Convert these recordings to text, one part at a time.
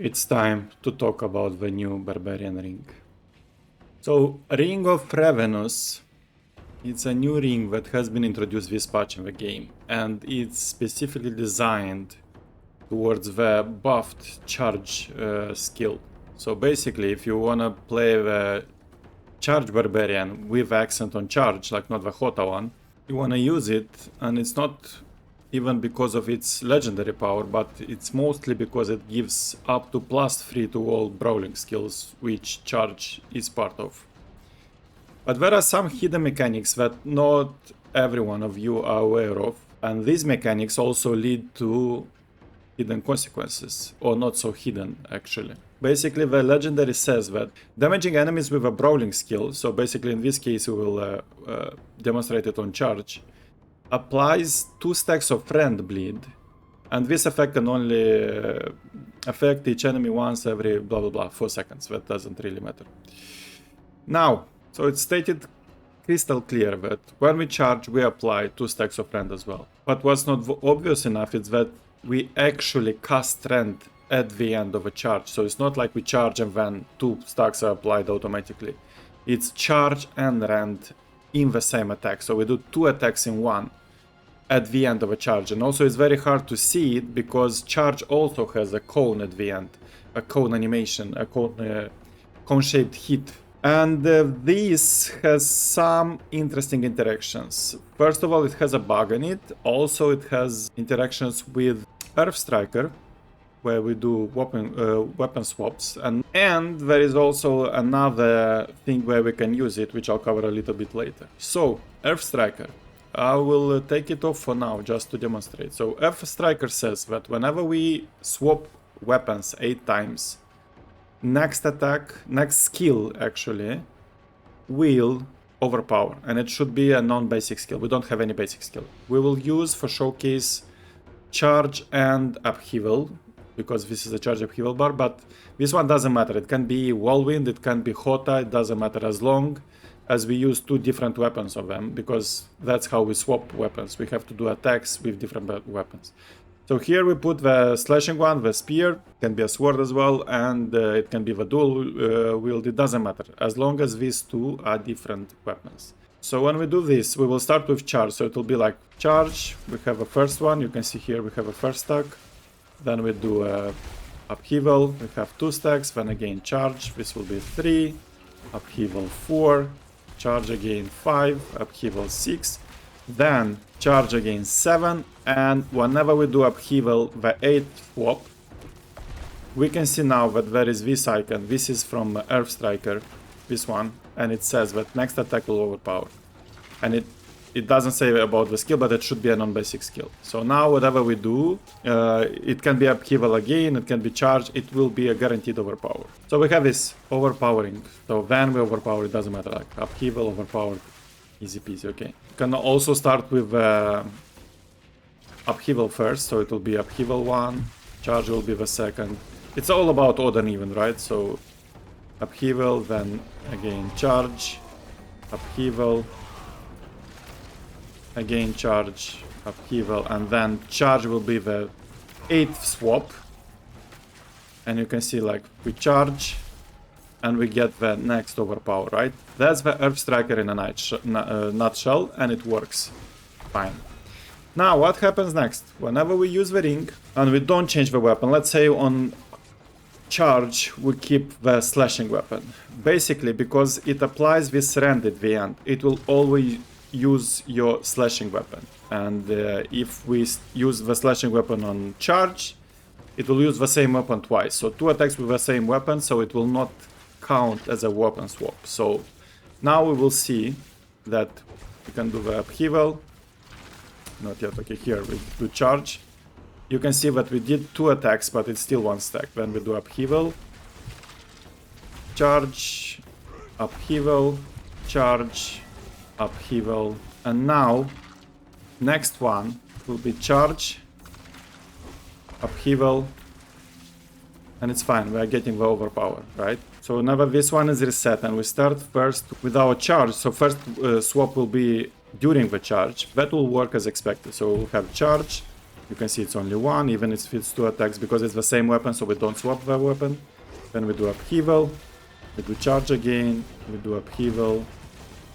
It's time to talk about the new Barbarian ring. So, Ring of Ravenous, it's a new ring that has been introduced this patch in the game, and it's specifically designed towards the buffed charge skill. So basically, if you wanna play the charge Barbarian with accent on charge, like not the Hota one, you wanna use it, and it's not even because of its legendary power, but it's mostly because it gives up to +3 to all brawling skills, which charge is part of. But there are some hidden mechanics that not every one of you are aware of, and these mechanics also lead to hidden consequences, or not so hidden actually. Basically, the legendary says that damaging enemies with a brawling skill, so basically in this case we will demonstrate it on charge, applies 2 stacks of friend bleed, and this effect can only affect each enemy once every blah blah blah 4 seconds. That doesn't really matter. Now, so it's stated crystal clear that when we charge we apply 2 stacks of friend as well. But what's not obvious enough is that we actually cast friend at the end of a charge. So it's not like we charge and then 2 stacks are applied automatically. It's charge and rend in the same attack. So we do 2 attacks in one at the end of a charge. And also it's very hard to see it because charge also has a cone at the end, a cone animation, a cone-shaped hit. And this has some interesting interactions. First of all, it has a bug in it. Also, it has interactions with Earth Striker, where we do weapon swaps. And there is also another thing where we can use it, which I'll cover a little bit later. So, Earth Striker. I will take it off for now, just to demonstrate. So, Earth Striker says that whenever we swap weapons 8 times, next attack, next skill actually, will overpower. And it should be a non-basic skill. We don't have any basic skill. We will use for showcase charge and upheaval, because this is a charge upheaval bar, but this one doesn't matter. It can be whirlwind, it can be Hota, it doesn't matter as long as we use 2 different weapons of them, because that's how we swap weapons. We have to do attacks with different weapons. So here we put the slashing one, the spear, can be a sword as well, and it can be the dual wield, it doesn't matter, as long as these 2 are different weapons. So when we do this, we will start with charge, so it will be like charge, we have a first one, you can see here we have a first stack, then we do upheaval, we have 2 stacks, then again charge, this will be 3, upheaval 4, charge again 5, upheaval 6, then charge again 7, and whenever we do upheaval, the 8th swap, we can see now that there is this icon. This is from Earth Striker, this one, and it says that next attack will overpower. And it doesn't say about the skill, but it should be a non-basic skill. So now whatever we do, it can be upheaval again, it can be charge, it will be a guaranteed overpower. So we have this overpowering. So then we overpower, it doesn't matter, like upheaval, overpowered, easy peasy, okay. You can also start with upheaval first, so it will be upheaval 1, charge will be the second. It's all about odd and even, right? So upheaval, then again charge, upheaval, again charge, upheaval, and then charge will be the 8th swap. And you can see like we charge and we get the next overpower, right? That's the Earth Striker in a nutshell, and it works fine. Now what happens next? Whenever we use the ring and we don't change the weapon, let's say on charge we keep the slashing weapon. Basically, because it applies this rend at the end, it will always use your slashing weapon. And if we use the slashing weapon on charge, it will use the same weapon twice. So 2 attacks with the same weapon, so it will not count as a weapon swap. So now we will see that we can do the upheaval. Not yet, okay, here we do charge. You can see that we did 2 attacks, but it's still 1 stack. Then we do upheaval, charge, upheaval, charge, upheaval, and now next one will be charge, upheaval, and it's fine, we are getting the overpower, right? So whenever this one is reset and we start first with our charge, so first swap will be during the charge, that will work as expected. So we'll have charge, You can see it's only one, even if it's two attacks, because it's the same weapon, so we don't swap the weapon. Then we do upheaval, we do charge again, we do upheaval,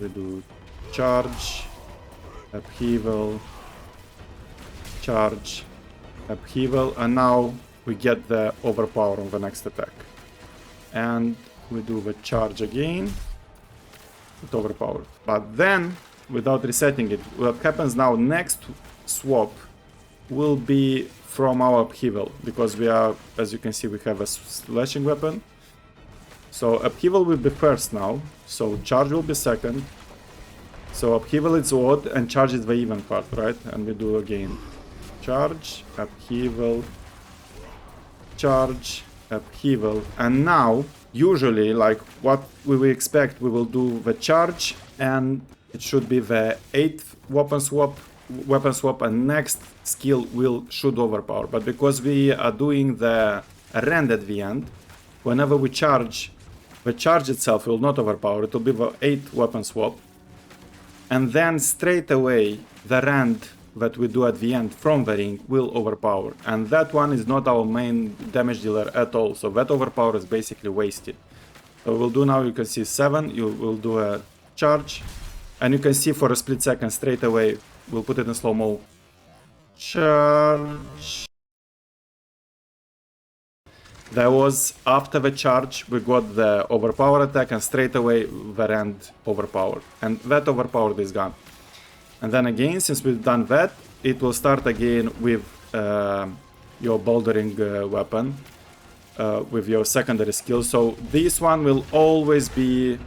we do charge, upheaval, charge, upheaval, and now we get the overpower on the next attack. And we do the charge again, with overpower. But then, without resetting it, what happens now, next swap will be from our upheaval, because we are, as you can see, we have a slashing weapon. So upheaval will be first now, so charge will be second. So upheaval is odd and charge is the even part, right? And we do again charge, upheaval, charge, upheaval. And now, usually, like what we will expect, we will do the charge, and it should be the 8th weapon swap, and next skill will should overpower. But because we are doing the rend at the end, whenever we charge, the charge itself will not overpower, it will be the 8th weapon swap. And then straight away, the rend that we do at the end from the ring will overpower. And that one is not our main damage dealer at all, so that overpower is basically wasted. So we'll do now, you can see 7, you will do a charge, and you can see for a split second straight away, we'll put it in slow-mo. Charge. There was, after the charge, we got the overpower attack, and straight away the rend overpowered. And that overpowered is gone. And then again, since we've done that, it will start again with your bouldering weapon, with your secondary skill. So this one will always be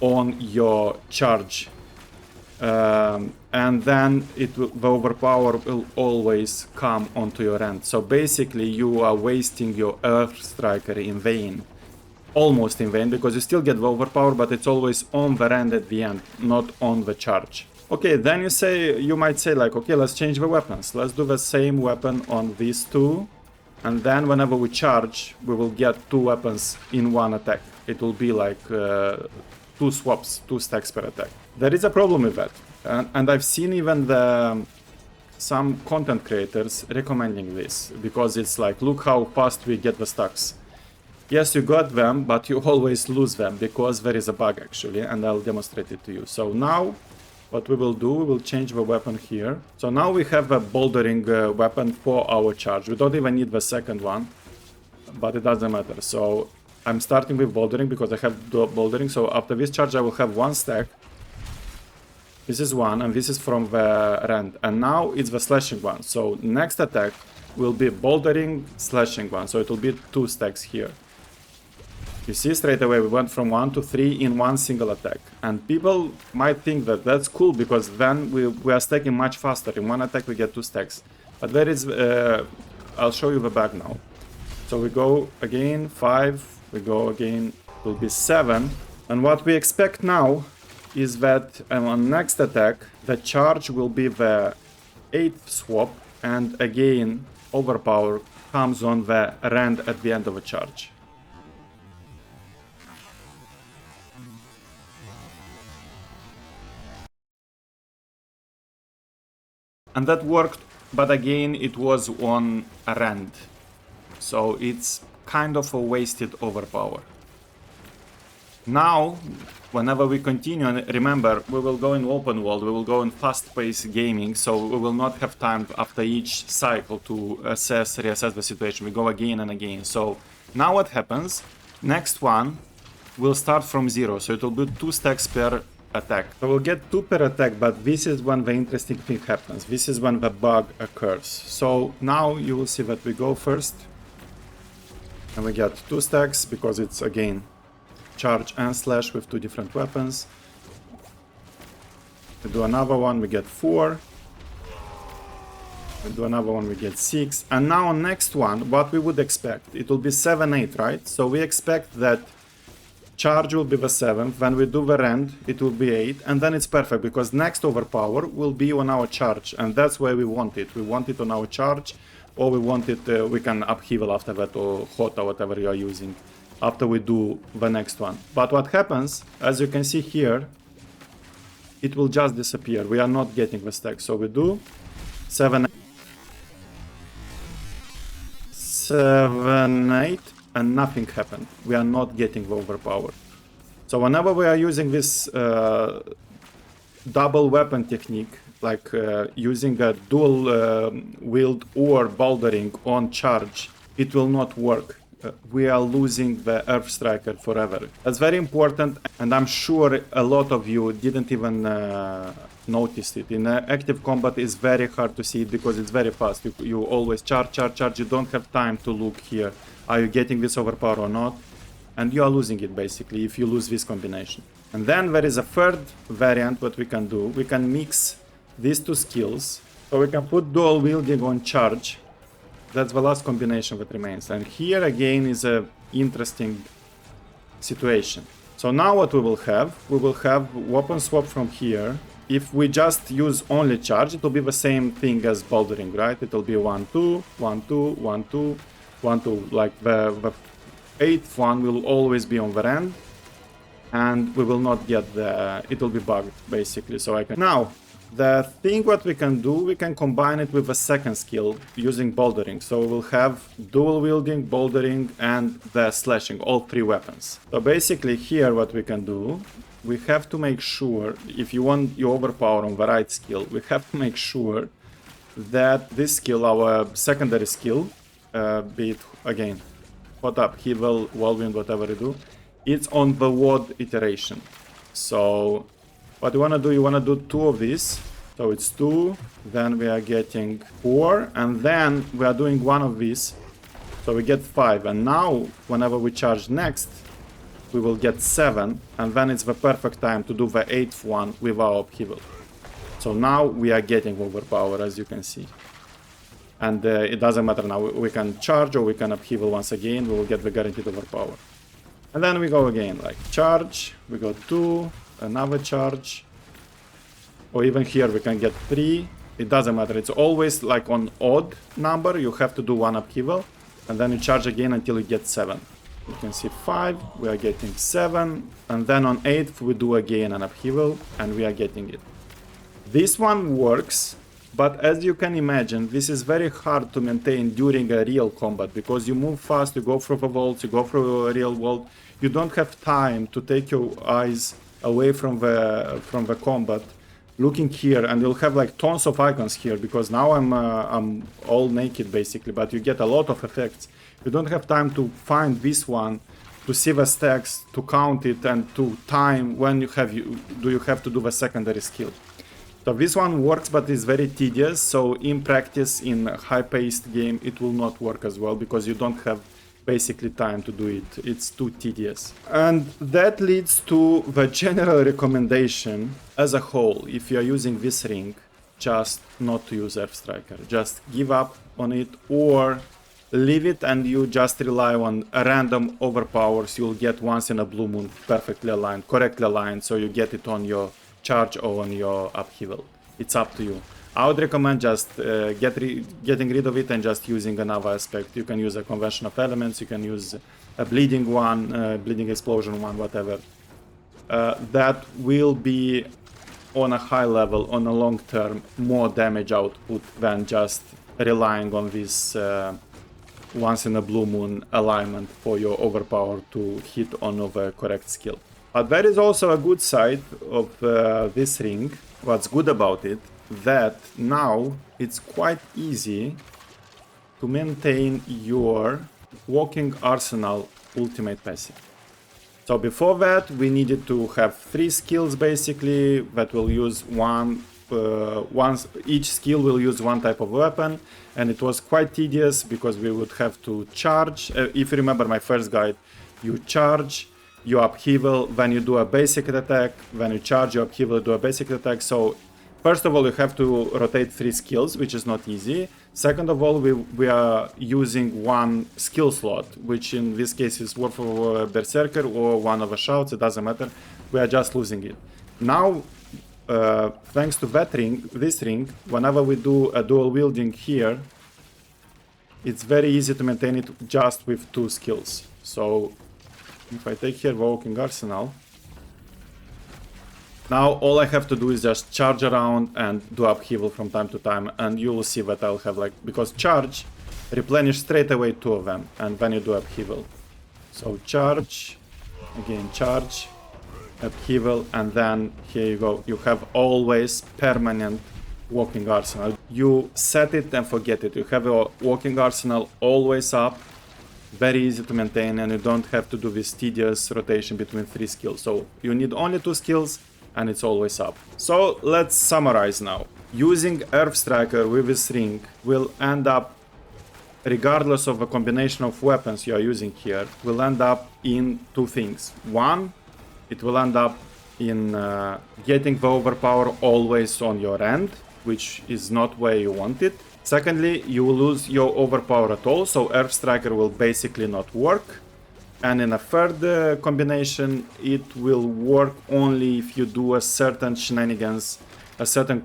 on your charge. And then the overpower will always come onto your end. So basically you are wasting your Earth Striker in vain. Almost in vain, because you still get the overpower, but it's always on the end at the end, not on the charge. Okay, then you might say like, okay, let's change the weapons. Let's do the same weapon on these two. And then whenever we charge, we will get two weapons in one attack. It will be like two swaps, 2 stacks per attack. There is a problem with that. And I've seen even some content creators recommending this, because it's like, look how fast we get the stacks. Yes, you got them, but you always lose them, because there is a bug actually, and I'll demonstrate it to you. So now, what we will do, we will change the weapon here. So now we have a bouldering weapon for our charge. We don't even need the second one, but it doesn't matter. So I'm starting with bouldering because I have bouldering. So after this charge, I will have 1 stack. This is 1, and this is from the rend. And now it's the slashing one. So next attack will be bouldering, slashing one. So it will be 2 stacks here. You see, straight away we went from 1 to 3 in one single attack. And people might think that that's cool, because then we are stacking much faster. In one attack we get 2 stacks. But there is, I'll show you the bug now. So we go again, 5, we go again, it will be 7. And what we expect now is that on next attack, the charge will be the 8th swap, and again, overpower comes on the rend at the end of a charge. And that worked, but again, it was on a rend. So it's kind of a wasted overpower. Now, whenever we continue, and remember, we will go in open world, we will go in fast-paced gaming, so we will not have time after each cycle to reassess the situation. We go again and again. So now what happens? Next one will start from 0, so it will be 2 stacks per attack. So we'll get 2 per attack, but this is when the interesting thing happens. This is when the bug occurs. So now you will see that we go first, and we get 2 stacks, because it's again charge and slash with 2 different weapons. We do another one, we get 4. We do another one, we get 6. And now on next one, what we would expect, it will be 7, 8, right? So we expect that charge will be the 7th, when we do the rend, it will be 8, and then it's perfect, because next overpower will be on our charge, and that's where we want it. We want it on our charge, or we want it, we can upheaval after that, or hot, or whatever you are using, after we do the next one. But what happens, as you can see here, it will just disappear. We are not getting the stack. So we do 7, 7, 8, and nothing happened. We are not getting overpowered. So whenever we are using this double weapon technique, like using a dual wield or bouldering on charge, it will not work. We are losing the Earth Striker forever. That's very important, and I'm sure a lot of you didn't even notice it. In active combat, it's very hard to see it because it's very fast. You always charge, charge, charge. You don't have time to look here. Are you getting this overpower or not? And you are losing it basically if you lose this combination. And then there is a third variant what we can do. We can mix these two skills. So we can put dual wielding on charge. That's the last combination that remains. And here again is a interesting situation. So now what we will have weapon swap from here. If we just use only charge, it will be the same thing as bouldering, right? It will be 1, 2, 1, 2, 1, 2, 1, 2. Like the 8th one will always be on the end. And we will not get the... it will be bugged, basically. So I can... Now, the thing what we can do, we can combine it with a second skill using bouldering. So we'll have dual wielding, bouldering, and the slashing, all 3 weapons. So basically here what we can do, we have to make sure, if you want your overpower on the right skill, we have to make sure that this skill, our secondary skill, be it, again, hot up, heal, whirlwind, whatever you do, it's on the WOD iteration. So what you want to do, you want to do 2 of these. So it's 2, then we are getting 4, and then we are doing 1 of these. So we get 5, and now whenever we charge next, we will get 7, and then it's the perfect time to do the 8th one with our upheaval. So now we are getting overpower, as you can see. And it doesn't matter now, we can charge or we can upheaval once again, we will get the guaranteed overpower. And then we go again, like charge, we go 2, another charge, or even here we can get 3. It doesn't matter, it's always like on odd number, you have to do 1 upheaval, and then you charge again until you get 7. You can see 5, we are getting 7, and then on 8th we do again an upheaval, and we are getting it. This one works, but as you can imagine, this is very hard to maintain during a real combat, because you move fast, you go through the vaults, you go through a real world, you don't have time to take your eyes away from the combat, looking here, and you'll have like tons of icons here, because now I'm all naked basically, but you get a lot of effects. You don't have time to find this one, to see the stacks, to count it, and to time when you have to do the secondary skill. So this one works, but it's very tedious. So in practice, in a high-paced game, it will not work as well, because you don't have basically time to do it. It's too tedious. And that leads to the general recommendation as a whole. If you are using this ring, just not to use Earth Striker. Just give up on it, or leave it and you just rely on random overpowers you'll get once in a blue moon, perfectly aligned, correctly aligned, so you get it on your charge or on your upheaval. It's up to you. I would recommend just getting rid of it and just using another aspect. You can use a convention of elements, you can use a bleeding one, bleeding explosion one, whatever. That will be on a high level, on a long term, more damage output than just relying on this once in a blue moon alignment for your overpower to hit on the correct skill. But there is also a good side of this ring. What's good about it, that now it's quite easy to maintain your Walking Arsenal ultimate passive. So before that we needed to have 3 skills basically that will use each skill will use 1 type of weapon, and it was quite tedious because we would have to charge. If you remember my first guide, you charge, you upheaval, then you do a basic attack, when you charge, you upheaval, do a basic attack. So first of all, you have to rotate 3 skills, which is not easy. Second of all, we are using 1 skill slot, which in this case is Warp of a Berserker or one of a Shouts, it doesn't matter. We are just losing it. Now, thanks to that ring, this ring, whenever we do a dual wielding here, it's very easy to maintain it just with 2 skills. So if I take here Walking Arsenal, now all I have to do is just charge around and do upheaval from time to time, and you will see that I'll have like, because charge replenish straight away 2 of them, and then you do upheaval. So charge, again charge, upheaval, and then here you go. You have always permanent walking arsenal. You set it and forget it. You have a walking arsenal always up, very easy to maintain, and you don't have to do this tedious rotation between 3 skills. So you need only 2 skills and it's always up. So let's summarize now. Using Earth Striker with this ring will end up, regardless of the combination of weapons you are using here, will end up in 2 things. One, it will end up in getting the overpower always on your end, which is not where you want it. Secondly, you will lose your overpower at all, so Earth Striker will basically not work. And in a third combination, it will work only if you do a certain shenanigans, a certain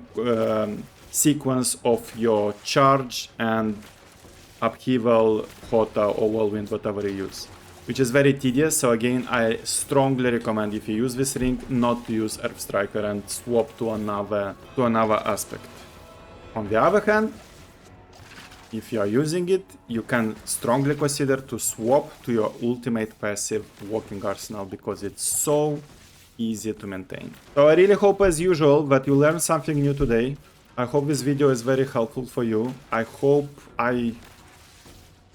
sequence of your charge and upheaval, Hota or Whirlwind, whatever you use, which is very tedious. So again, I strongly recommend, if you use this ring, not to use Earth Striker and swap to another aspect. On the other hand, if you are using it, you can strongly consider to swap to your ultimate passive Walking Arsenal, because it's so easy to maintain. So I really hope, as usual, that you learned something new today. I hope this video is very helpful for you. I hope I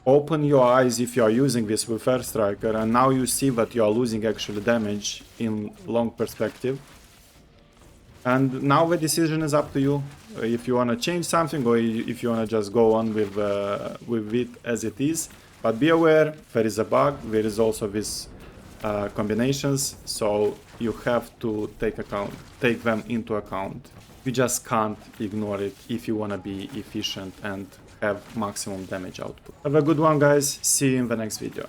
open your eyes if you are using this with Earth Striker, and now you see that you are losing actually damage in long perspective. And now the decision is up to you, if you want to change something or if you want to just go on with it as it is. But be aware, there is a bug, there is also these combinations, so you have to take them into account. You just can't ignore it if you want to be efficient and have maximum damage output. Have a good one, guys. See you in the next video.